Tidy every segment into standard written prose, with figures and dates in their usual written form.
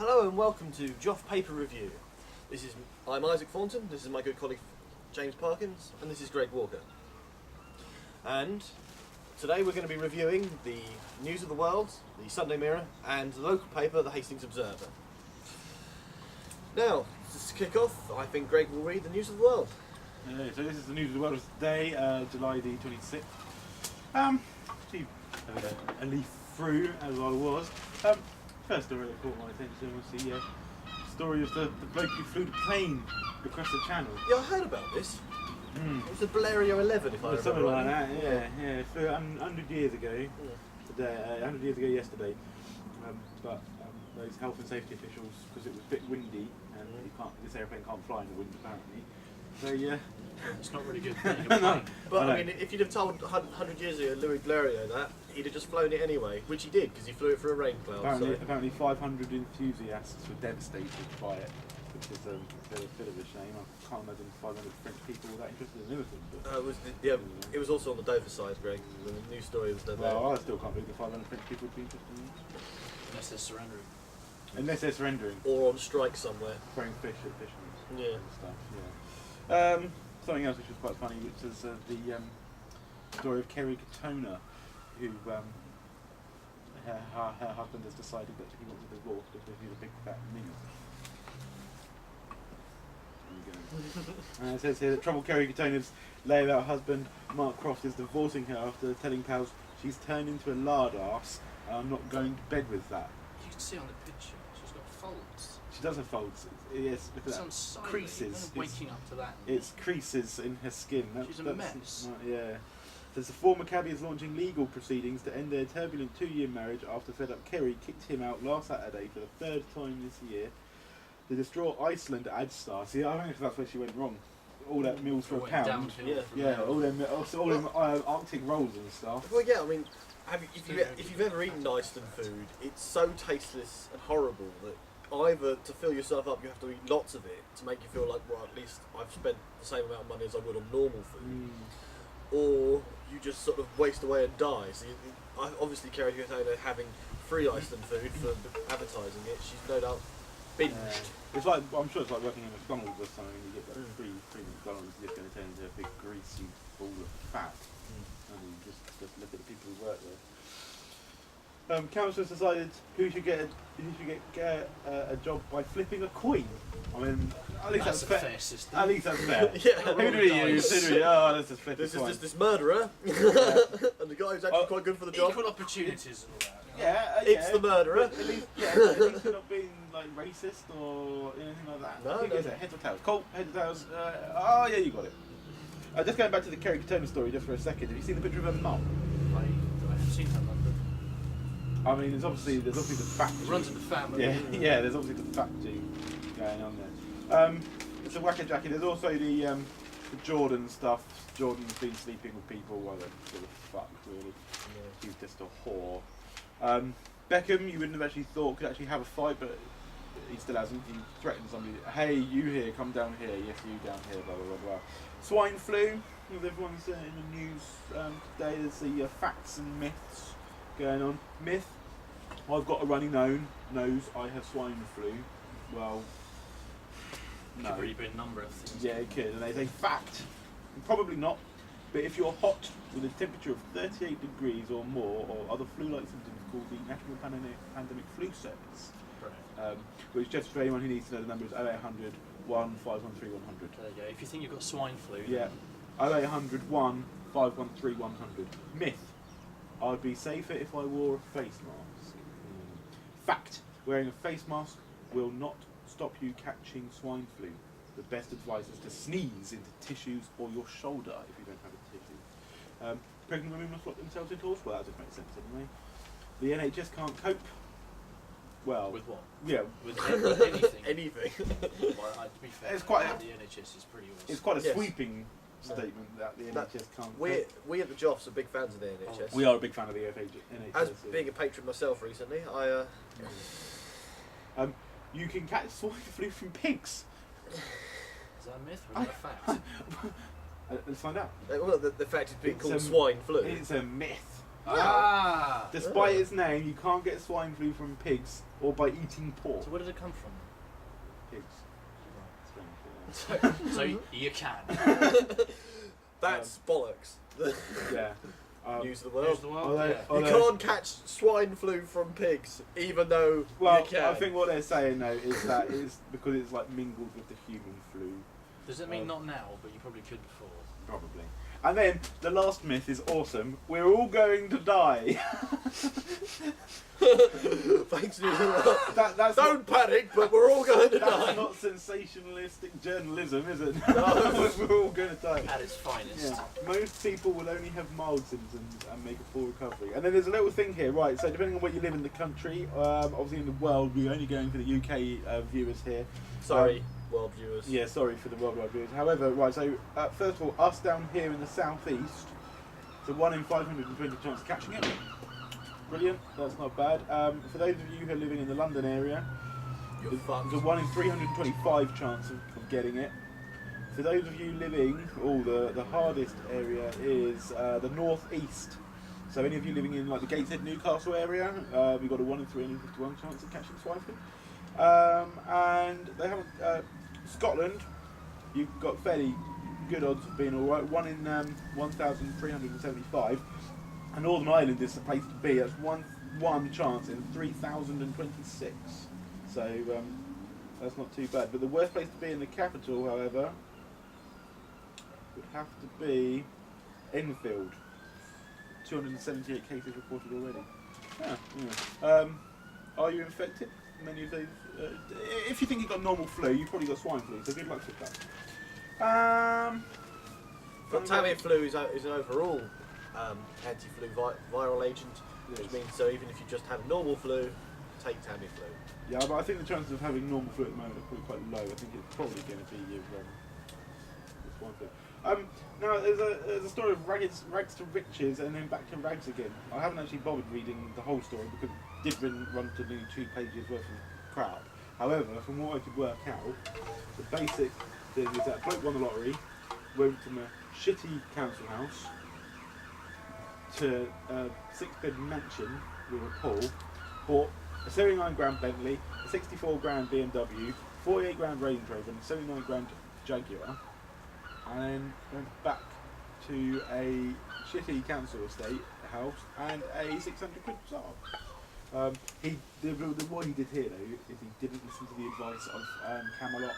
Hello and welcome to Joff Paper Review. I'm Isaac Thornton, this is my good colleague James Parkins, and this is Greg Walker. And today we're going to be reviewing the News of the World, the Sunday Mirror, and the local paper, the Hastings Observer. Now, to kick off, I think Greg will read the News of the World. So this is the News of the World of today, July the 26th. A leaf through as I was. First story that caught my attention was the story of the bloke who flew the plane across the channel. Yeah, I heard about this. It was the Valerio 11, if I remember something right. like that, yeah. It flew 100 years ago, today, 100 years ago yesterday. But those health and safety officials, because it was a bit windy, and this airplane can't fly in the wind apparently. So yeah. It's not really good. No. But I mean, if you'd have told 100 years ago Louis Valerio that, he'd have just flown it anyway, which he did, because he flew it through a rain cloud. Apparently 500 enthusiasts were devastated by it, which is a bit of a shame. I can't imagine 500 French people were that interested in anything. But it was also on the Dover side, Greg. The news story was there. Well, I still can't believe the 500 French people would be interested in it. Unless they're surrendering. Unless they're surrendering. Or on strike somewhere. Throwing fish at fishermen. Yeah. And stuff, yeah. Something else which was quite funny, which was the story of Kerry Katona, who her husband has decided that he wants a divorce because he's a big fat nigger. It says here that troubled Kerry Katona's layabout husband Mark Croft is divorcing her after telling pals she's turned into a lard arse and I'm not going to bed with that. You can see on the picture, she's got folds. She does have folds. Yes, look at that. Creases. Waking up to that. It's creases in her skin. She's a mess. Yeah. Says the former cabbie is launching legal proceedings to end their turbulent 2-year marriage after fed up Kerry kicked him out last Saturday for the 3rd time this year. The distraught Iceland ad star. See, I think that's where she went wrong. All that meals for a pound. All them Arctic rolls and stuff. Well, yeah, I mean, if you've ever eaten Iceland food, it's so tasteless and horrible that either to fill yourself up you have to eat lots of it to make you feel like, well, at least I've spent the same amount of money as I would on normal food, or you just sort of waste away and die. So obviously Kerry Katona having free Iceland food for advertising it, she's no doubt binged. It's like, I'm sure it's like working in McDonald's or something. You get like free McDonald's, you're just going to turn into a big greasy ball of fat. And you just look at the people who work there. Council has decided who should get a job by flipping a coin. I mean, at least that's fair. Fair system. At least that's fair. Yeah. Who do we use? Let's just flip a coin. This murderer, and the guy who's actually quite good for the job. Equal opportunities and all that. Yeah, it's the murderer. At least they're not being like racist or anything like that. No, Who goes there? Heads or tails? Cool. Heads or tails? Oh yeah, you got it. Just going back to the Kerry Katona story just for a second. Have you seen the picture of her mum? I have seen her London. I mean, there's obviously the fat gene. It runs in the family. Yeah, there's obviously the fat gene going on there. It's a whacker jacket. There's also the Jordan stuff. Jordan's been sleeping with people. Well, they're sort of fucked really. Yeah. He's just a whore. Beckham, you wouldn't have actually thought could actually have a fight, but he still hasn't. He threatened somebody. Hey, you here? Come down here. Yes, you down here. Blah blah blah blah. Swine flu. As everyone's in the news today, there's the facts and myths going on. Myth. I've got a runny nose. I have swine flu. Well, no. Could really be a number of things. Yeah, it could. And they say fact. Probably not. But if you're hot with a temperature of 38 degrees or more, or other flu-like symptoms called the National Pandemic Flu Service, Right. which just for anyone who needs to know the number is 0800 1513100. There you go. If you think you've got swine flu. Yeah. 0800 1513100. Myth. I'd be safer if I wore a face mask. Fact. Wearing a face mask will not stop you catching swine flu. The best advice is to sneeze into tissues or your shoulder if you don't have a tissue. Pregnant women must lock themselves indoors. Well, that just makes sense anyway. The NHS can't cope. Well, With what? Yeah, With anything. Anything. Well, to be fair, It's quite the NHS is pretty awesome. it's quite a Yes. sweeping statement that the NHS can't cope. We at the Joffs are big fans of the NHS. We are a big fan of the NHS. As being a patron myself recently, You can catch swine flu from pigs. Is that a myth or is that a fact? Let's find out. well, the fact it's being It's called a- swine flu. It's a myth. Ah! Despite its name, you can't get swine flu from pigs or by eating pork. So where did it come from? Pigs. So you can. That's bollocks. Yeah. News of the world. Use the world, Although- yeah. You can't catch swine flu from pigs, even though Well, you can. I think what they're saying though is that it's because it's like mingled with the human flu, Does it mean not now, but you probably could before? probably. And then the last myth is awesome. We're all going to die. Thanks, News of the world. That's Don't panic, but we're all going to That's die. not sensationalistic journalism, is it? No. We're all going to die. At its finest. Yeah. Most people will only have mild symptoms and make a full recovery. And then there's a little thing here, right? So depending on where you live in the country, obviously in the world, we're only going for the UK viewers here. Sorry, world viewers. Yeah, sorry for the worldwide viewers. However, right, so first of all, us down here in the southeast, it's a 1 in 520 chance of catching it. Brilliant, that's not bad. For those of you who are living in the London area, You're fucked. there's a 1 in 325 chance of getting it. For those of you living, the hardest area is the northeast. So any of you living in like the Gateshead, Newcastle area, we've got a 1 in 351 chance of catching swine flu. And they haven't. Scotland, you've got fairly good odds of being all right. 1 in 1,375. And Northern Ireland is the place to be. That's one chance in 3,026. So that's not too bad. But the worst place to be in the capital, however, would have to be Enfield. 278 cases reported already. Yeah. Are you infected? Many of those. If you think you've got normal flu, you've probably got swine flu. So good luck with that. But Tamiflu is an overall anti-flu viral agent, which means so even if you just have normal flu, take Tamiflu. Yeah, but I think the chances of having normal flu at the moment are probably quite low. I think it's probably going to be your swine flu. Now, there's a story of rags to riches and then back to rags again. I haven't actually bothered reading the whole story because it did run to nearly 2 pages worth of crap. However, from what I could work out, the basic thing is that a bloke won the lottery, went from a shitty council house to a 6-bed mansion with a pool, bought a 79 grand Bentley, a 64 grand BMW, 48 grand Range Rover and a 79 grand Jaguar, and then went back to a shitty council estate house and a 600 quid Saab. What he did here though is he didn't listen to the advice of Camelot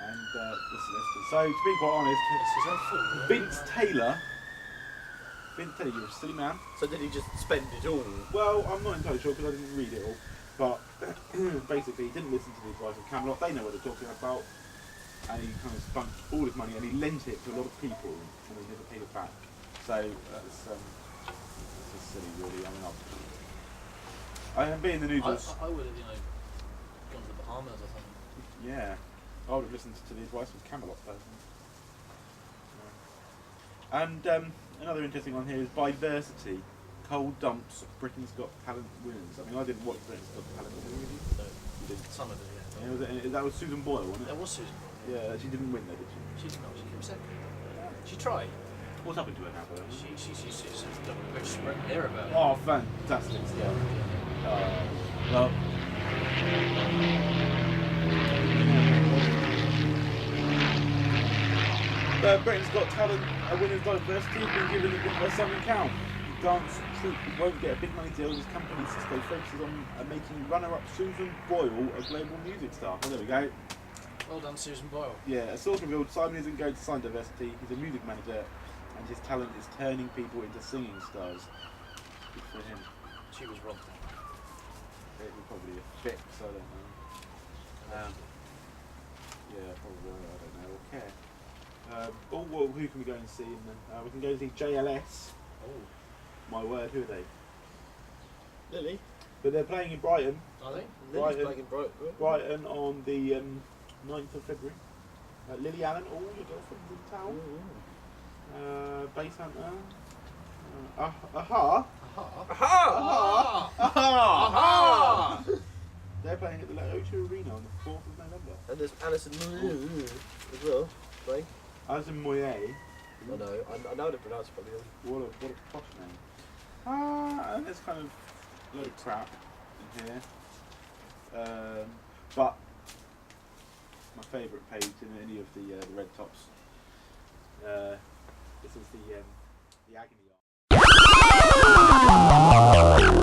and the solicitors. So to be quite honest, This is unfair. Vince Taylor, you're a silly man. So did he just spend it all? Well, I'm not entirely sure because I didn't read it all, but basically he didn't listen to the advice of Camelot. They know what they're talking about, and he kind of spent all his money and he lent it to a lot of people and they never paid it back. So that's silly, really. I mean, I am being the news. I would have, gone to the Bahamas or something. Yeah, I would have listened to the advice of Camelot person. Yeah. And another interesting one here is diversity. Cold dumps Britain's Got Talent winners. I mean, I didn't watch Britain's Got Talent. Did you? No, You didn't. some of it, yeah. Yeah, that was Susan Boyle, wasn't That it? was Susan. Yeah, she didn't win though, did she? She came second. She tried. What's happened to her now, though? She's done a great spread here about it. Oh, fantastic stuff. Well, Britain's Got Talent winners diversity has been given a bit by Simon Cowell. The dance troupe won't get a big money deal as company Cisco focuses on making runner-up Susan Boyle a global music star. Oh, there we go. Well done, Susan Boyle. Yeah, a source revealed Simon isn't going to sign diversity. He's a music manager, and his talent is turning people into singing stars. Good for him. She was robbed. It was probably a fix, I don't know. Yeah, probably, I don't know, or care. Well, who can we go and see? We can go and see JLS. Oh, My word, who are they? Lily? But they're playing in Brighton. are they? Lily's Brighton. playing in Brighton. Brighton on the 9th of February. Lily Allen, all your girlfriends in town. Bass Hunter. Aha! Aha! Aha! They're playing at the O2 Arena on the 4th of November. And there's Alison as well playing. Alison Moyet. I know, I know the pronounce it probably. What a posh name. And there's kind of a load of crap in here. But my favourite page in any of the red tops. This is the agony art.